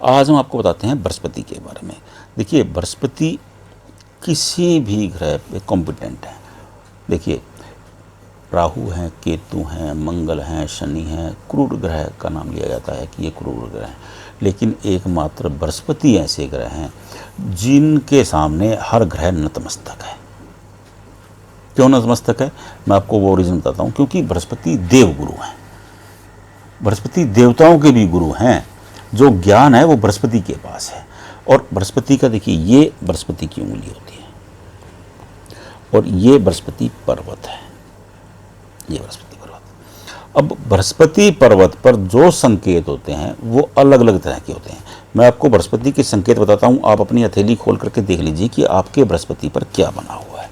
आज हम आपको बताते हैं बृहस्पति के बारे में। देखिए, बृहस्पति किसी भी ग्रह पे कॉम्पिटेंट है। देखिए, राहु हैं, केतु हैं, मंगल हैं, शनि हैं, क्रूर ग्रह का नाम लिया जाता है कि ये क्रूर ग्रह हैं, लेकिन एकमात्र बृहस्पति ऐसे ग्रह हैं जिनके सामने हर ग्रह नतमस्तक है। क्यों नतमस्तक है, मैं आपको वो रीज़न बताता हूँ। क्योंकि बृहस्पति देवगुरु हैं, बृहस्पति देवताओं के भी गुरु हैं। जो ज्ञान है वो बृहस्पति के पास है। और बृहस्पति का देखिए, ये बृहस्पति की उंगली होती है और ये बृहस्पति पर्वत है, ये बृहस्पति पर्वत। अब बृहस्पति पर्वत पर जो संकेत होते हैं वो अलग अलग तरह के होते हैं। मैं आपको बृहस्पति के संकेत बताता हूँ, आप अपनी हथेली खोल करके देख लीजिए कि आपके बृहस्पति पर क्या बना हुआ है।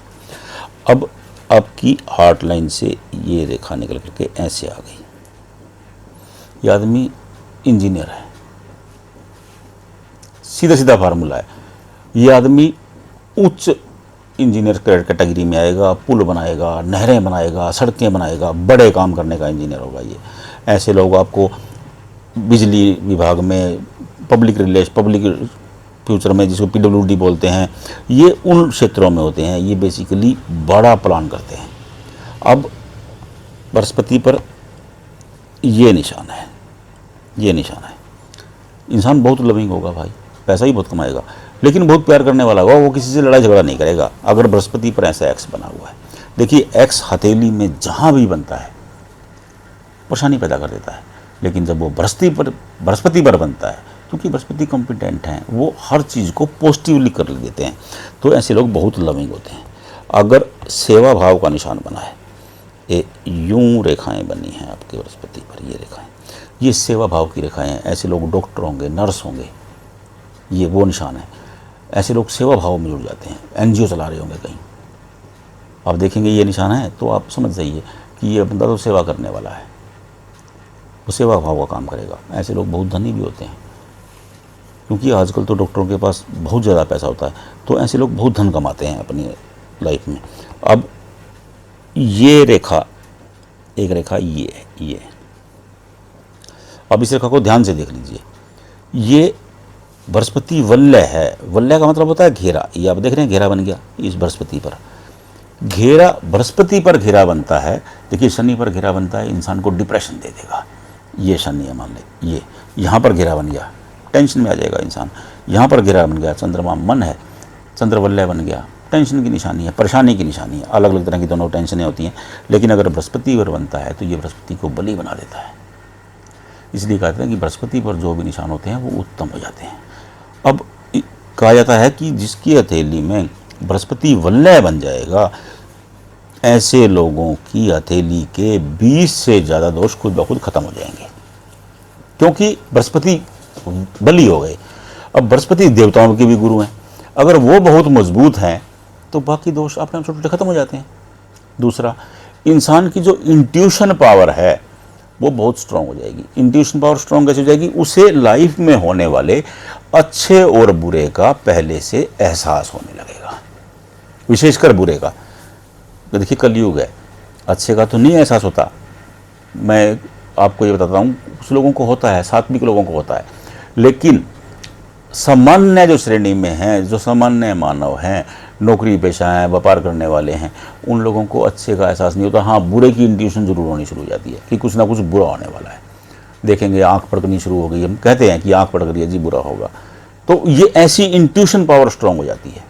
अब आपकी हार्ट लाइन से ये रेखा निकल करके ऐसे आ गई। ये आदमी इंजीनियर है, सीधा सीधा फार्मूला है। ये आदमी उच्च इंजीनियर कैटेगरी में आएगा, पुल बनाएगा, नहरें बनाएगा, सड़कें बनाएगा, बड़े काम करने का इंजीनियर होगा ये। ऐसे लोग आपको बिजली विभाग में, पब्लिक फ्यूचर में जिसको PWD बोलते हैं, ये उन क्षेत्रों में होते हैं। ये बेसिकली बड़ा प्लान करते हैं। अब बृहस्पति पर ये निशान है, ये निशान है। इंसान बहुत लविंग होगा भाई, पैसा ही बहुत कमाएगा, लेकिन बहुत प्यार करने वाला होगा। वो किसी से लड़ाई झगड़ा नहीं करेगा अगर बृहस्पति पर ऐसा एक्स बना हुआ है। देखिए, एक्स हथेली में जहाँ भी बनता है परेशानी पैदा कर देता है, लेकिन जब वो बृहस्पति पर बनता है, क्योंकि बृहस्पति कॉम्पिटेंट हैं, वो हर चीज़ को पॉजिटिवली कर देते हैं। तो ऐसे लोग बहुत लविंग होते हैं। अगर सेवा भाव का निशान बना है, ये यूं रेखाएं बनी हैं आपके बृहस्पति पर, ये रेखाएं, ये सेवा भाव की रेखाएं हैं। ऐसे लोग डॉक्टर होंगे, नर्स होंगे, ये वो निशान है। ऐसे लोग सेवा भाव में जुड़ जाते हैं, NGO चला रहे होंगे कहीं। आप देखेंगे ये निशान है तो आप समझ जाइए कि ये बंदा तो सेवा करने वाला है, वो सेवा भाव का काम करेगा। ऐसे लोग बहुत धनी भी होते हैं, क्योंकि आजकल तो डॉक्टरों के पास बहुत ज़्यादा पैसा होता है, तो ऐसे लोग बहुत धन कमाते हैं अपनी लाइफ में। अब ये रेखा, एक रेखा ये है, ये। अब इस रेखा को ध्यान से देख लीजिए। ये बृहस्पति वलय है। वलय का मतलब होता है घेरा। ये आप देख रहे हैं, घेरा बन गया इस बृहस्पति पर। घेरा बृहस्पति पर घेरा बनता है। देखिए, शनि पर घेरा बनता है, इंसान को डिप्रेशन दे देगा। ये शनि है, मान लें ये यहाँ पर घेरा बन गया, टेंशन में आ जाएगा इंसान। यहाँ पर घेरा बन गया, चंद्रमा मन है, चंद्रवलय बन गया, टेंशन की निशानी है, परेशानी की निशानी है। अलग अलग तरह की दोनों टेंशनें होती हैं। लेकिन अगर बृहस्पति पर बनता है तो ये बृहस्पति को बली बना देता है। इसलिए कहते हैं कि बृहस्पति पर जो भी निशान होते हैं वो उत्तम हो जाते हैं। अब कहा जाता है कि जिसकी हथेली में बृहस्पति वलय बन जाएगा, ऐसे लोगों की हथेली के 20 से ज़्यादा दोष खुद ब खुद खत्म हो जाएंगे, क्योंकि बृहस्पति बली हो गए। अब बृहस्पति देवताओं के भी गुरु हैं, अगर वो बहुत मजबूत हैं तो बाकी दोष अपने छोटे छोटे खत्म हो जाते हैं। दूसरा, इंसान की जो इंट्यूशन पावर है वो बहुत स्ट्रांग हो जाएगी। इंट्यूशन पावर स्ट्रांग कैसे हो जाएगी? उसे लाइफ में होने वाले अच्छे और बुरे का पहले से एहसास होने लगेगा, विशेषकर बुरे का। तो देखिए, कलयुग है, अच्छे का तो नहीं एहसास होता। मैं आपको ये बताता हूँ, कुछ लोगों को होता है, सात्विक लोगों को होता है, लेकिन सामान्य जो श्रेणी में हैं, जो सामान्य मानव हैं, नौकरी पेशा हैं, व्यापार करने वाले हैं, उन लोगों को अच्छे का एहसास नहीं होता। हाँ, बुरे की इंट्यूशन जरूर होनी शुरू हो जाती है कि कुछ ना कुछ बुरा होने वाला है। देखेंगे आंख पड़कनी शुरू हो गई, हम कहते हैं कि आंख पड़क रही है जी, बुरा होगा। तो ये ऐसी इंट्यूशन पावर स्ट्रांग हो जाती है।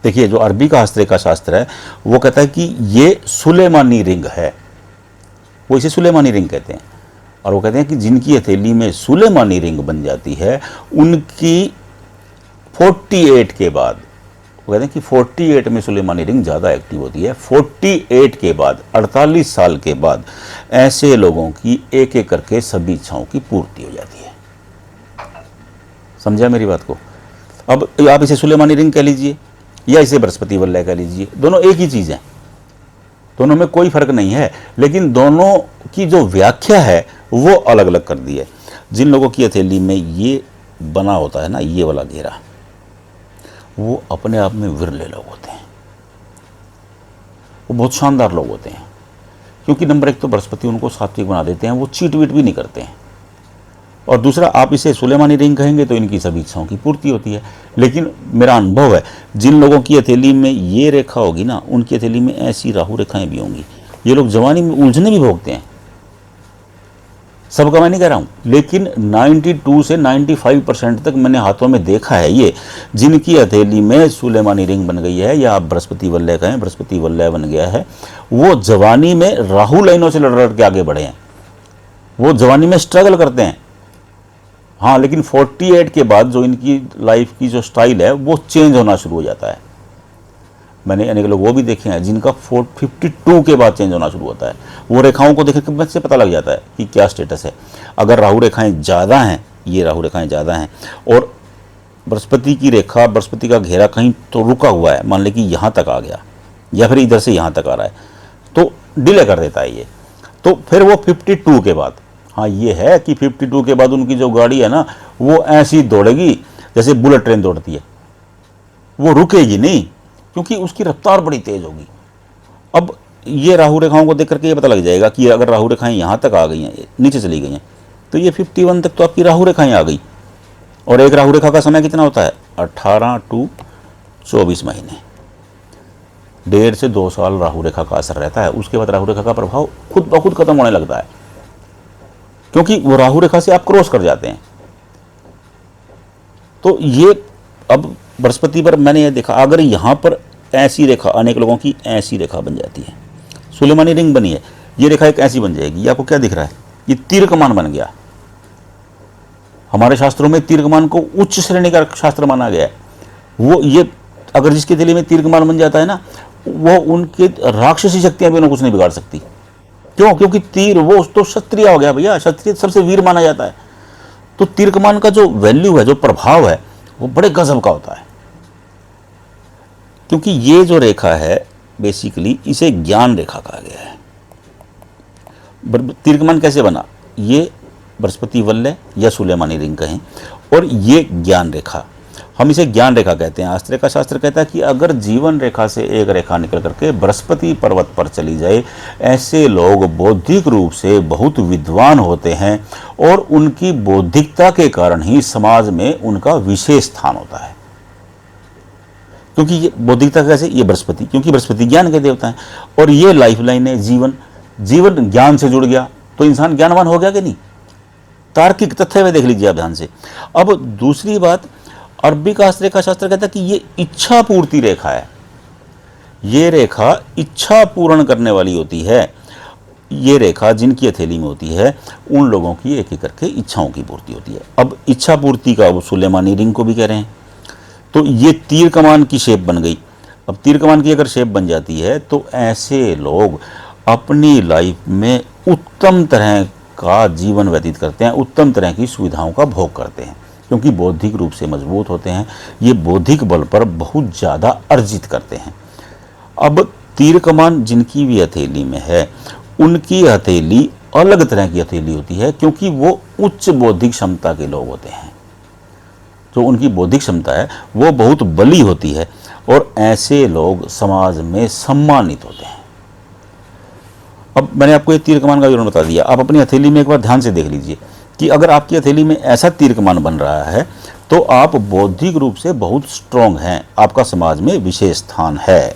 देखिए, जो अरबी का हस्तरेखा शास्त्र है वो कहता है कि ये सुलेमानी रिंग है, वो इसे सुलेमानी रिंग कहते हैं। और वो कहते हैं कि जिनकी हथेली में सुलेमानी रिंग बन जाती है, उनकी 48 के बाद, वो कहते हैं कि 48 में सुलेमानी रिंग ज़्यादा एक्टिव होती है। 48 के बाद, 48 साल के बाद ऐसे लोगों की एक एक करके सभी इच्छाओं की पूर्ति हो जाती है। समझा मेरी बात को? अब आप इसे सुलेमानी रिंग कह लीजिए या इसे बृहस्पति वलय कह लीजिए, दोनों एक ही चीज़ है, दोनों में कोई फर्क नहीं है, लेकिन दोनों की जो व्याख्या है वो अलग अलग कर दी है। जिन लोगों की हथेली में ये बना होता है ना, ये वाला घेरा, वो अपने आप में विरले लोग होते हैं, वो बहुत शानदार लोग होते हैं। क्योंकि नंबर एक तो बृहस्पति उनको सात्विक बना देते हैं, वो चीट वीट भी नहीं करते हैं। और दूसरा, आप इसे सुलेमानी रिंग कहेंगे तो इनकी सभी इच्छाओं की पूर्ति होती है। लेकिन मेरा अनुभव है, जिन लोगों की हथेली में ये रेखा होगी ना, उनकी हथेली में ऐसी राहु रेखाएं भी होंगी। ये लोग जवानी में उलझने भी भोगते हैं, सबका मैं नहीं कह रहा हूँ, लेकिन 92 से 95% तक मैंने हाथों में देखा है ये, जिनकी हथेली में सुलेमानी रिंग बन गई है, या आप बृहस्पति वलय कहें, बृहस्पति वलय बन गया है, वो जवानी में राहु लाइनों से लड़ के आगे बढ़े हैं, वो जवानी में स्ट्रगल करते हैं। हाँ, लेकिन 48 के बाद जो इनकी लाइफ की जो स्टाइल है वो चेंज होना शुरू हो जाता है। मैंने अनेक लोग वो भी देखे हैं जिनका 52 के बाद चेंज होना शुरू होता है। वो रेखाओं को देख के से पता लग जाता है कि क्या स्टेटस है। अगर राहु रेखाएं ज़्यादा हैं, ये राहु रेखाएं ज़्यादा हैं, और बृहस्पति की रेखा, बृहस्पति का घेरा कहीं तो रुका हुआ है, मान लें कि यहाँ तक आ गया या फिर इधर से यहाँ तक आ रहा है, तो डिले कर देता है ये। तो फिर वो 52 के बाद, हाँ ये है कि 52 के बाद उनकी जो गाड़ी है ना, वो ऐसी दौड़ेगी जैसे बुलेट ट्रेन दौड़ती है, वो रुकेगी नहीं, क्योंकि उसकी रफ्तार बड़ी तेज होगी। अब ये राहु रेखाओं को देख करके ये पता लग जाएगा कि अगर राहु रेखाएं यहाँ तक आ गई हैं, नीचे चली गई हैं, तो ये 51 तक तो आपकी राहु रेखाएं आ गई। और एक राहु रेखा का समय कितना होता है? 18 to 24 महीने, 1.5 से 2 साल राहु रेखा का असर रहता है। उसके बाद राहु रेखा का प्रभाव खुद ब खुद खत्म होने लगता है, क्योंकि वो राहु रेखा से आप क्रॉस कर जाते हैं। तो ये अब बृहस्पति पर मैंने ये देखा, अगर यहाँ पर ऐसी रेखा, अनेक लोगों की ऐसी रेखा बन जाती है, सुलेमानी रिंग बनी है, ये रेखा एक ऐसी बन जाएगी। ये आपको क्या दिख रहा है? ये तीर कमान बन गया। हमारे शास्त्रों में तीर कमान को उच्च श्रेणी का शास्त्र माना गया है। वो ये अगर जिसके दिल में तीर कमान बन जाता है ना, वो उनके राक्षसी शक्तियां भी उन्हें कुछ नहीं बिगाड़ सकती। क्यों? क्योंकि तीर वो तो क्षत्रिय हो गया भैया, क्षत्रिय सबसे वीर माना जाता है। तो तीर कमान का जो वैल्यू है, जो प्रभाव है, वो बड़े गजब का होता है। क्योंकि ये जो रेखा है बेसिकली इसे ज्ञान रेखा कहा गया है। तीर कमान कैसे बना? ये बृहस्पति वलय या सुलेमानी रिंग कहें, और ये ज्ञान रेखा, हम इसे ज्ञान रेखा कहते हैं। आस्त्रिका शास्त्र कहता है कि अगर जीवन रेखा से एक रेखा निकल करके बृहस्पति पर्वत पर चली जाए, ऐसे लोग बौद्धिक रूप से बहुत विद्वान होते हैं, और उनकी बौद्धिकता के कारण ही समाज में उनका विशेष स्थान होता है। क्योंकि ये बौद्धिकता कैसे? ये बृहस्पति, क्योंकि बृहस्पति ज्ञान के देवता हैं, और ये लाइफ लाइन है जीवन ज्ञान से जुड़ गया तो इंसान ज्ञानवान हो गया कि नहीं? तार्किक तथ्य में देख लीजिए आप ध्यान से। अब दूसरी बात, अरबी का शास्त्र कहता है कि ये इच्छा पूर्ति रेखा है। ये रेखा इच्छा पूर्ण करने वाली होती है। ये रेखा जिनकी हथेली में होती है, उन लोगों की एक एक करके इच्छाओं की पूर्ति होती है। अब इच्छा पूर्ति का वो सुलेमानी रिंग को भी कह रहे हैं। तो ये तीर कमान की शेप बन गई। अब तीर कमान की अगर शेप बन जाती है, तो ऐसे लोग अपनी लाइफ में उत्तम तरह का जीवन व्यतीत करते हैं, उत्तम तरह की सुविधाओं का भोग करते हैं, क्योंकि बौद्धिक रूप से मजबूत होते हैं। ये बौद्धिक बल पर बहुत ज़्यादा अर्जित करते हैं। अब तीर कमान जिनकी भी हथेली में है, उनकी हथेली अलग तरह की हथेली होती है, क्योंकि वो उच्च बौद्धिक क्षमता के लोग होते हैं। जो उनकी बौद्धिक क्षमता है वो बहुत बली होती है, और ऐसे लोग समाज में सम्मानित होते हैं। अब मैंने आपको ये तीर कमान का विवरण बता दिया। आप अपनी हथेली में एक बार ध्यान से देख लीजिए कि अगर आपकी हथेली में ऐसा तीर कमान बन रहा है, तो आप बौद्धिक रूप से बहुत स्ट्रांग हैं, आपका समाज में विशेष स्थान है।